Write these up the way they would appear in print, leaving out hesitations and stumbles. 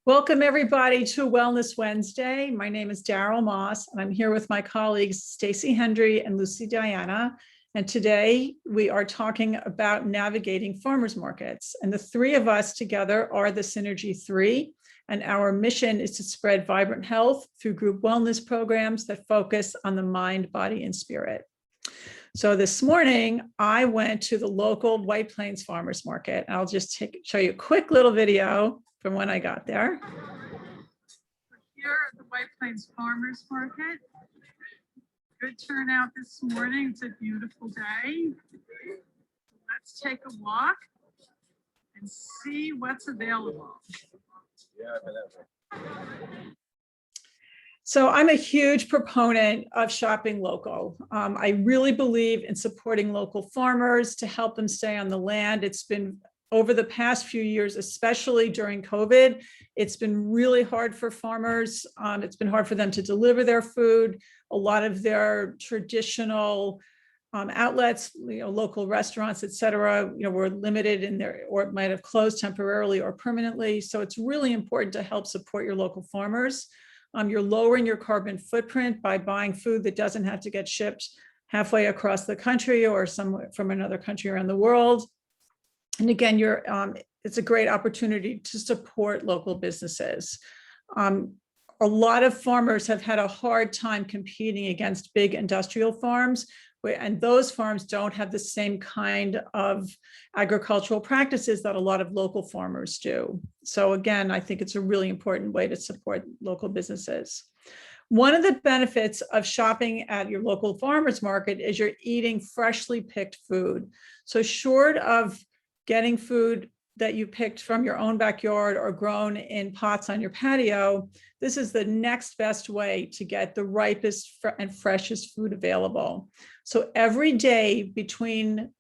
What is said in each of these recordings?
Welcome everybody to Wellness Wednesday. My name is Daryl Moss and I'm here with my colleagues Stacy Hendry and Lucy Diana. And today we are talking about navigating farmers markets. And the three of us together are the Synergy Three. And our mission is to spread vibrant health through group wellness programs that focus on the mind, body, and spirit. So this morning, I went to the local White Plains Farmers Market. And I'll just show you a quick little video from when I got there. Here at the White Plains Farmers Market. Good turnout this morning. It's a beautiful day. Let's take a walk and see what's available. So I'm a huge proponent of shopping local. I really believe in supporting local farmers to help them stay on the land. It's been over the past few years, especially during COVID, it's been really hard for farmers. It's been hard for them to deliver their food. A lot of their traditional outlets, local restaurants, et cetera, were limited in their, or might have closed temporarily or permanently. So it's really important to help support your local farmers. You're lowering your carbon footprint by buying food that doesn't have to get shipped halfway across the country or somewhere from another country around the world. And again, it's a great opportunity to support local businesses. A lot of farmers have had a hard time competing against big industrial farms, and those farms don't have the same kind of agricultural practices that a lot of local farmers do. So again, I think it's a really important way to support local businesses. One of the benefits of shopping at your local farmers market is you're eating freshly picked food. So short of getting food that you picked from your own backyard or grown in pots on your patio, this is the next best way to get the ripest and freshest food available. So every day between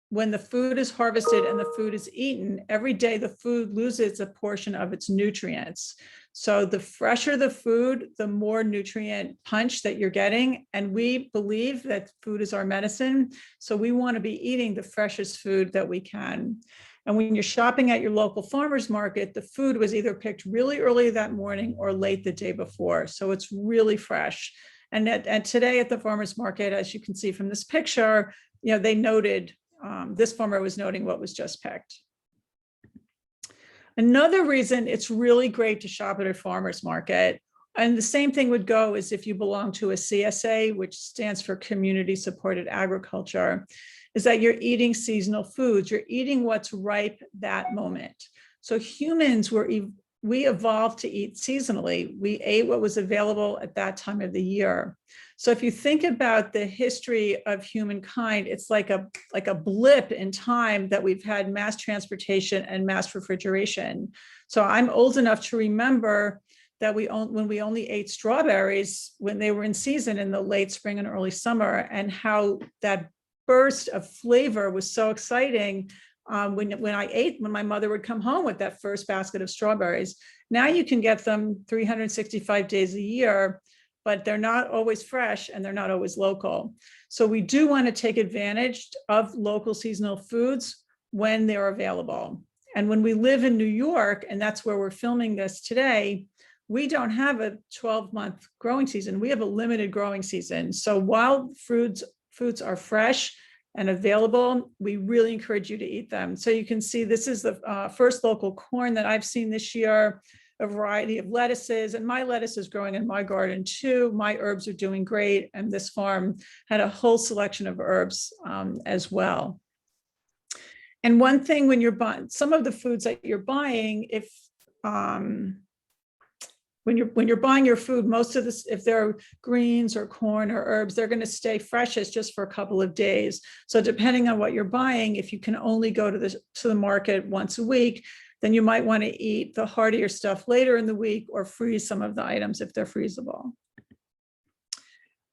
when the food is harvested and the food is eaten, every day the food loses a portion of its nutrients. So the fresher the food, the more nutrient punch that you're getting. And we believe that food is our medicine. So we want to be eating the freshest food that we can. And when you're shopping at your local farmers market, the food was either picked really early that morning or late the day before. So it's really fresh. And today at the farmers market, as you can see from this picture, they noted, this farmer was noting what was just picked. Another reason it's really great to shop at a farmer's market, and the same thing would go as if you belong to a CSA, which stands for Community Supported Agriculture, is that you're eating seasonal foods. You're eating what's ripe that moment. So humans we evolved to eat seasonally. We ate what was available at that time of the year. So if you think about the history of humankind, it's like a blip in time that we've had mass transportation and mass refrigeration. So I'm old enough to remember that when we only ate strawberries when they were in season in the late spring and early summer, and how that burst of flavor was so exciting. When my mother would come home with that first basket of strawberries. Now you can get them 365 days a year, but they're not always fresh and they're not always local. So we do want to take advantage of local seasonal foods when they're available. And when we live in New York, and that's where we're filming this today, we don't have a 12-month growing season. We have a limited growing season. So while foods are fresh and available, we really encourage you to eat them. So you can see this is the first local corn that I've seen this year, a variety of lettuces, and my lettuce is growing in my garden too. My herbs are doing great, and this farm had a whole selection of herbs as well. And one thing when you're buying, some of the foods that you're buying, when you're buying your food, most of this, if they're greens or corn or herbs, they're going to stay freshest just for a couple of days. So depending on what you're buying, if you can only go to the market once a week, then you might want to eat the heartier stuff later in the week or freeze some of the items if they're freezable.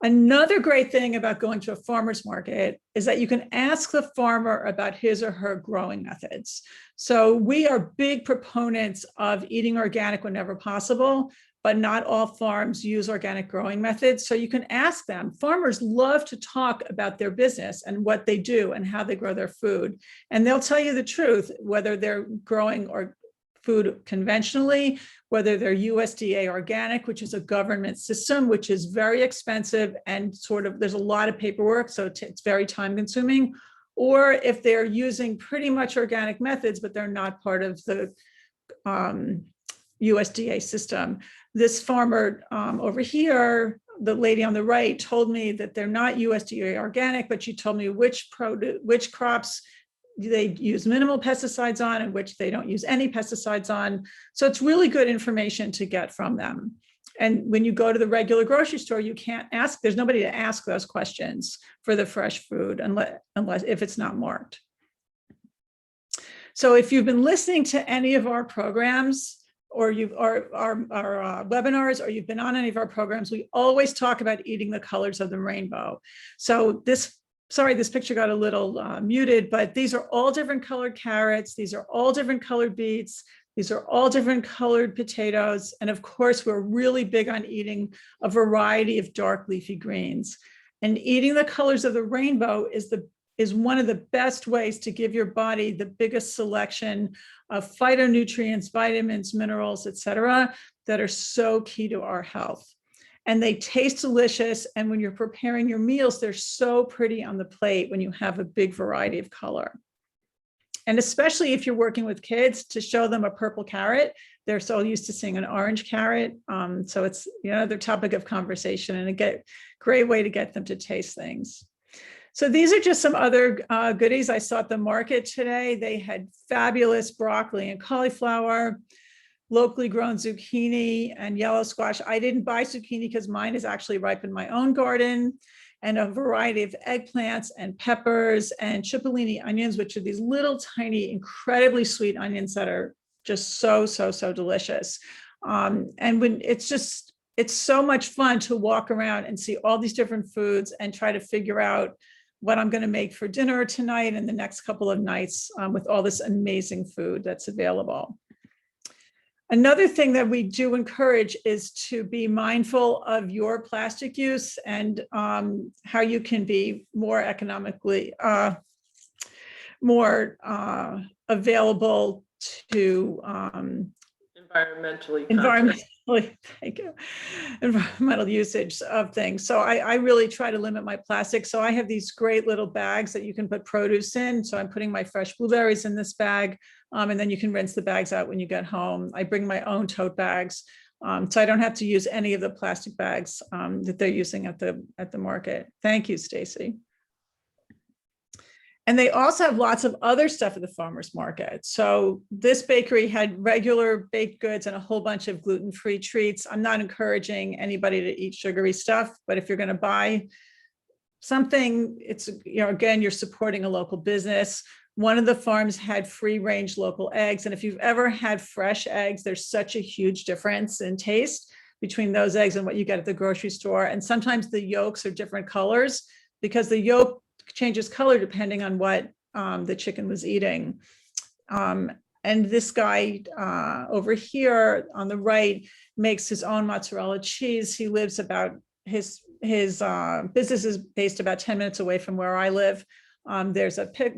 Another great thing about going to a farmer's market is that you can ask the farmer about his or her growing methods. So we are big proponents of eating organic whenever possible, but not all farms use organic growing methods. So you can ask them. Farmers love to talk about their business and what they do and how they grow their food. And they'll tell you the truth, whether they're growing or food conventionally, whether they're USDA organic, which is a government system, which is very expensive and sort of, there's a lot of paperwork, so it's very time consuming, or if they're using pretty much organic methods, but they're not part of the USDA system. This farmer over here, the lady on the right, told me that they're not USDA organic, but she told me which crops they use minimal pesticides on and which they don't use any pesticides on. So it's really good information to get from them. And when you go to the regular grocery store, you can't ask, there's nobody to ask those questions for the fresh food unless if it's not marked. So if you've been listening to any of our programs, or our webinars, or you've been on any of our programs, we always talk about eating the colors of the rainbow. So sorry, this picture got a little muted, but these are all different colored carrots. These are all different colored beets. These are all different colored potatoes. And of course, we're really big on eating a variety of dark leafy greens. And eating the colors of the rainbow is one of the best ways to give your body the biggest selection of phytonutrients, vitamins, minerals, et cetera, that are so key to our health. And they taste delicious. And when you're preparing your meals, they're so pretty on the plate when you have a big variety of color. And especially if you're working with kids, to show them a purple carrot, they're so used to seeing an orange carrot. So it's another topic of conversation and a great way to get them to taste things. So these are just some other goodies I saw at the market today. They had fabulous broccoli and cauliflower, locally grown zucchini and yellow squash. I didn't buy zucchini because mine is actually ripe in my own garden, and a variety of eggplants and peppers and cipollini onions, which are these little tiny, incredibly sweet onions that are just so delicious. And when it's so much fun to walk around and see all these different foods and try to figure out what I'm going to make for dinner tonight and the next couple of nights with all this amazing food that's available. Another thing that we do encourage is to be mindful of your plastic use and how you can be more economically, more available to environmental usage of things. So I really try to limit my plastic. So I have these great little bags that you can put produce in. So I'm putting my fresh blueberries in this bag, and then you can rinse the bags out when you get home. I bring my own tote bags, so I don't have to use any of the plastic bags that they're using at the market. Thank you, Stacy. And they also have lots of other stuff at the farmers market. So this bakery had regular baked goods and a whole bunch of gluten-free treats. I'm not encouraging anybody to eat sugary stuff, but if you're going to buy something, it's, again, you're supporting a local business. One of the farms had free-range local eggs. And if you've ever had fresh eggs, there's such a huge difference in taste between those eggs and what you get at the grocery store. And sometimes the yolks are different colors because the yolk changes color depending on what the chicken was eating. And this guy over here on the right makes his own mozzarella cheese. He lives about, his business is based about 10 minutes away from where I live. There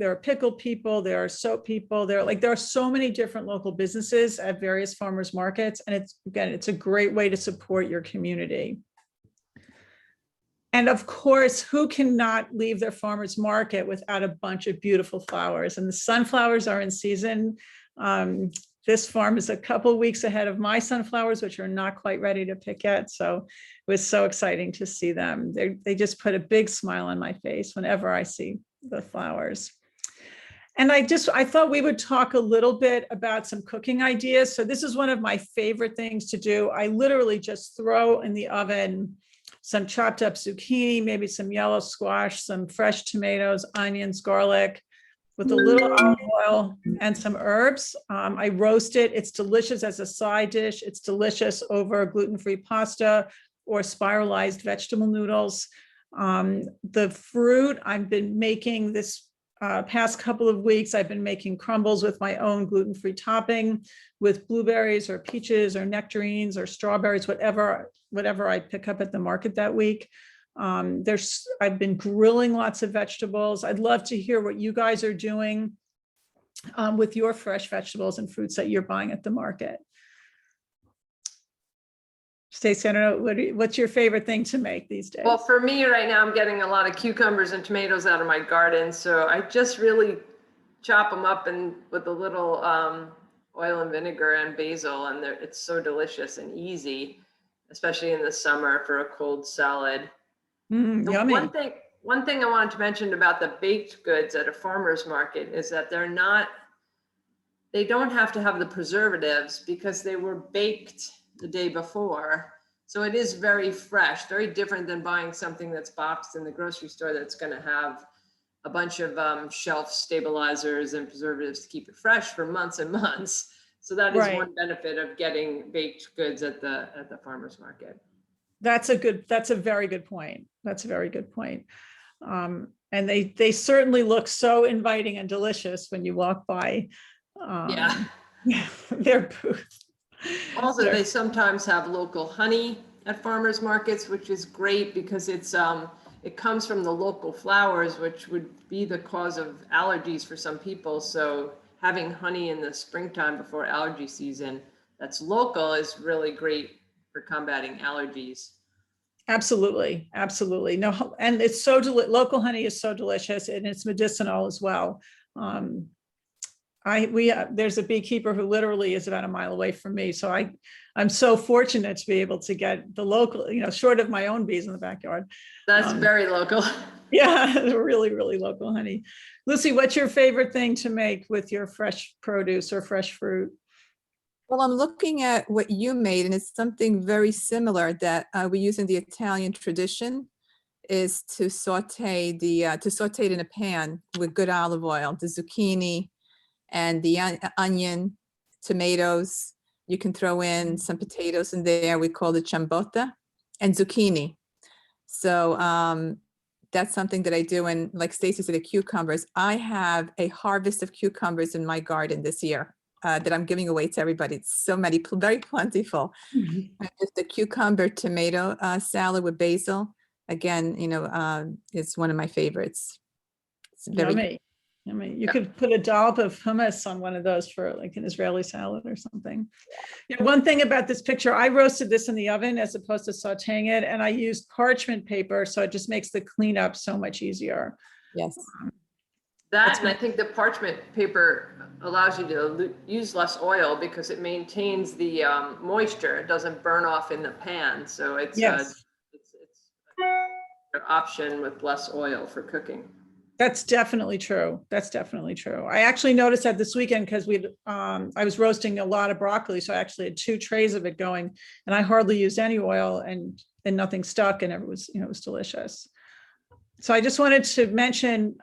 are pickle people, there are soap people, there are so many different local businesses at various farmers markets. And it's a great way to support your community. And of course, who cannot leave their farmers market without a bunch of beautiful flowers? And the sunflowers are in season. This farm is a couple weeks ahead of my sunflowers, which are not quite ready to pick yet. So it was so exciting to see them. They just put a big smile on my face whenever I see the flowers. And I thought we would talk a little bit about some cooking ideas. So this is one of my favorite things to do. I literally just throw in the oven some chopped up zucchini, maybe some yellow squash, some fresh tomatoes, onions, garlic, with a little olive oil and some herbs. I roast it. It's delicious as a side dish. It's delicious over gluten-free pasta or spiralized vegetable noodles. The fruit, I've been making this past couple of weeks, I've been making crumbles with my own gluten-free topping with blueberries or peaches or nectarines or strawberries, whatever I pick up at the market that week. I've been grilling lots of vegetables. I'd love to hear what you guys are doing with your fresh vegetables and fruits that you're buying at the market. Stacey, I don't know, what's your favorite thing to make these days? Well, for me right now, I'm getting a lot of cucumbers and tomatoes out of my garden. So I just really chop them up and with a little oil and vinegar and basil, and it's so delicious and easy, especially in the summer for a cold salad. Yummy. One thing I wanted to mention about the baked goods at a farmer's market is that they don't have to have the preservatives because they were baked the day before. So it is very fresh, very different than buying something that's boxed in the grocery store that's going to have a bunch of shelf stabilizers and preservatives to keep it fresh for months and months. So that is one benefit of getting baked goods at the farmer's market. That's a very good point. That's a very good point. And they certainly look so inviting and delicious when you walk by their booth. Also, they sometimes have local honey at farmers markets, which is great because it comes from the local flowers, which would be the cause of allergies for some people. So having honey in the springtime before allergy season that's local is really great for combating allergies. Absolutely. Absolutely. No, and it's so local honey is so delicious, and it's medicinal as well. There's a beekeeper who literally is about a mile away from me. So I'm so fortunate to be able to get the local, short of my own bees in the backyard. That's very local. Yeah, really, really local honey. Lucy, what's your favorite thing to make with your fresh produce or fresh fruit? Well, I'm looking at what you made, and it's something very similar that we use in the Italian tradition, is to saute it in a pan with good olive oil, the zucchini and the onion, tomatoes. You can throw in some potatoes in there. We call it ciabatta, and zucchini. So that's something that I do. And like Stacey said, the cucumbers, I have a harvest of cucumbers in my garden this year that I'm giving away to everybody. It's so many, very plentiful. Just the cucumber tomato salad with basil, again, it's one of my favorites. It's very Yummy. Yummy. You could put a dollop of hummus on one of those for like an Israeli salad or something. One thing about this picture, I roasted this in the oven as opposed to sauteing it, and I used parchment paper, so it just makes the cleanup so much easier. Yes. And I think the parchment paper allows you to use less oil because it maintains the moisture. It doesn't burn off in the pan. So it's an option with less oil for cooking. That's definitely true. That's definitely true. I actually noticed that this weekend because I was roasting a lot of broccoli. So I actually had 2 trays of it going, and I hardly used any oil, and nothing stuck, and it was delicious. So I just wanted to mention,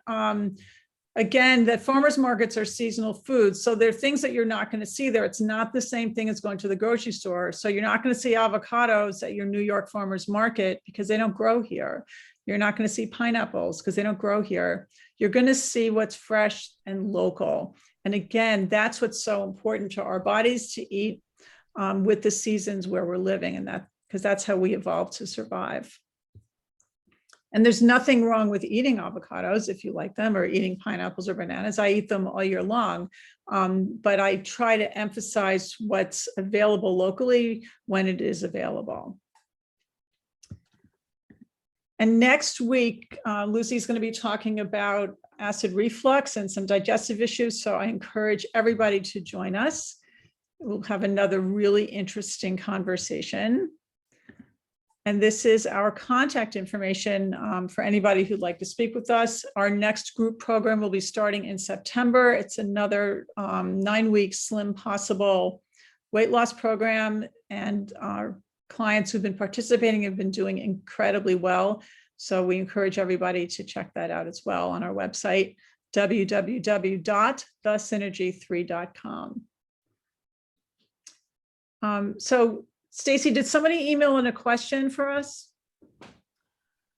again, that farmers markets are seasonal foods. So there are things that you're not going to see there. It's not the same thing as going to the grocery store. So you're not going to see avocados at your New York farmers market because they don't grow here. You're not going to see pineapples because they don't grow here. You're going to see what's fresh and local. And again, that's what's so important to our bodies to eat with the seasons where we're living, and because that's how we evolved to survive. And there's nothing wrong with eating avocados if you like them, or eating pineapples or bananas. I eat them all year long, but I try to emphasize what's available locally when it is available. And next week, Lucy's going to be talking about acid reflux and some digestive issues. So I encourage everybody to join us. We'll have another really interesting conversation. And this is our contact information for anybody who'd like to speak with us. Our next group program will be starting in September. It's another 9-week Slim Possible weight loss program, and our clients who've been participating have been doing incredibly well. So we encourage everybody to check that out as well on our website, www.thesynergy3.com. So Stacey, did somebody email in a question for us?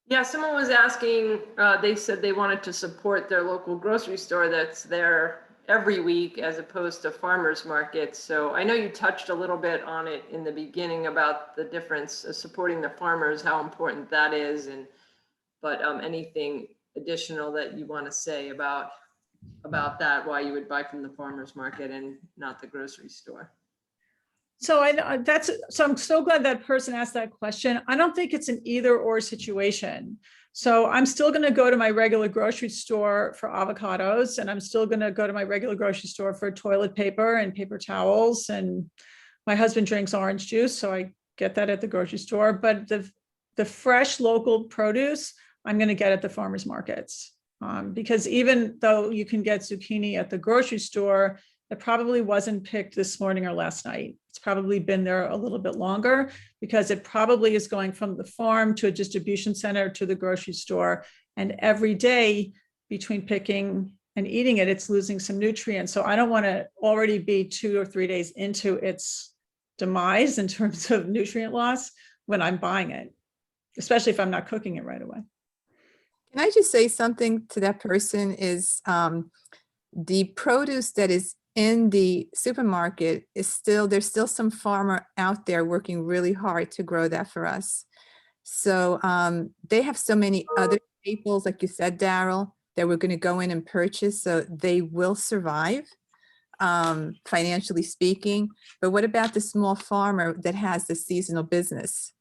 Yeah, someone was asking, they said they wanted to support their local grocery store that's there every week as opposed to farmers markets. So I know you touched a little bit on it in the beginning about the difference of supporting the farmers, how important that is, but anything additional that you want to say about about that, why you would buy from the farmer's market and not the grocery store. So so I'm so glad that person asked that question. I don't think it's an either or situation. So I'm still going to go to my regular grocery store for avocados, and I'm still going to go to my regular grocery store for toilet paper and paper towels. And my husband drinks orange juice, so I get that at the grocery store. But the fresh local produce, I'm going to get at the farmers markets. Because even though you can get zucchini at the grocery store, it probably wasn't picked this morning or last night. It's probably been there a little bit longer because it probably is going from the farm to a distribution center to the grocery store. And every day between picking and eating it, it's losing some nutrients. So I don't want to already be 2 or 3 days into its demise in terms of nutrient loss when I'm buying it, especially if I'm not cooking it right away. Can I just say something to that person is the produce that is in the supermarket is there's still some farmer out there working really hard to grow that for us. So they have so many other staples, like you said, Daryl, that we're going to go in and purchase. So they will survive, financially speaking. But what about the small farmer that has the seasonal business?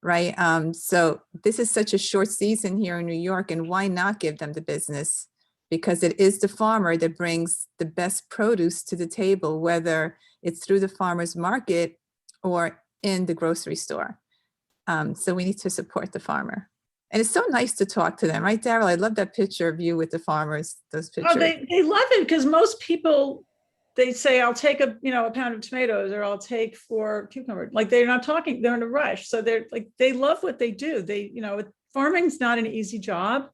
Right. So this is such a short season here in New York, and why not give them the business? Because it is the farmer that brings the best produce to the table, whether it's through the farmer's market or in the grocery store. So we need to support the farmer. And it's so nice to talk to them, right, Daryl? I love that picture of you with the farmers, those pictures. Oh, they love it because most people, they say, I'll take a pound of tomatoes, or I'll take 4 cucumbers. Like, they're not talking, they're in a rush. So they're like, they love what they do. Farming's not an easy job,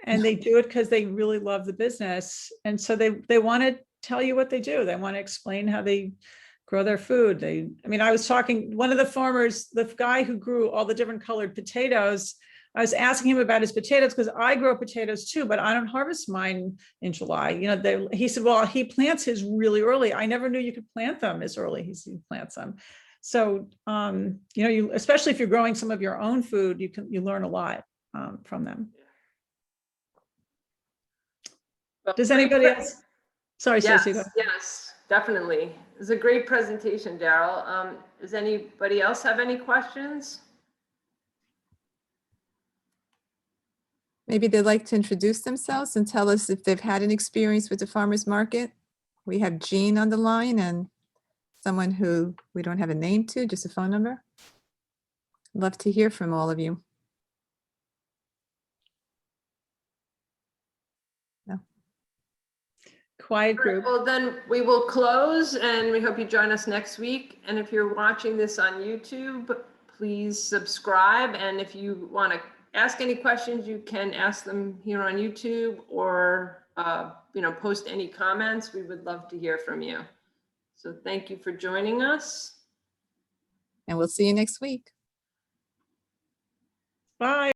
and they do it because they really love the business. And so they want to tell you what they do. They want to explain how they grow their food. I was talking, one of the farmers, the guy who grew all the different colored potatoes, I was asking him about his potatoes because I grow potatoes too, but I don't harvest mine in July. He said, well, he plants his really early. I never knew you could plant them as early. He plants them. So, especially if you're growing some of your own food, you learn a lot from them. Does anybody else? Sorry, Stacey. Yes, definitely. It's a great presentation, Daryl. Does anybody else have any questions? Maybe they'd like to introduce themselves and tell us if they've had an experience with the farmer's market. We have Jean on the line and someone who we don't have a name to, just a phone number. Love to hear from all of you. No. Quiet group. Well, then we will close, and we hope you join us next week. And if you're watching this on YouTube, please subscribe. And if you want to ask any questions, you can ask them here on YouTube, or post any comments. We would love to hear from you. So thank you for joining us. And we'll see you next week. Bye.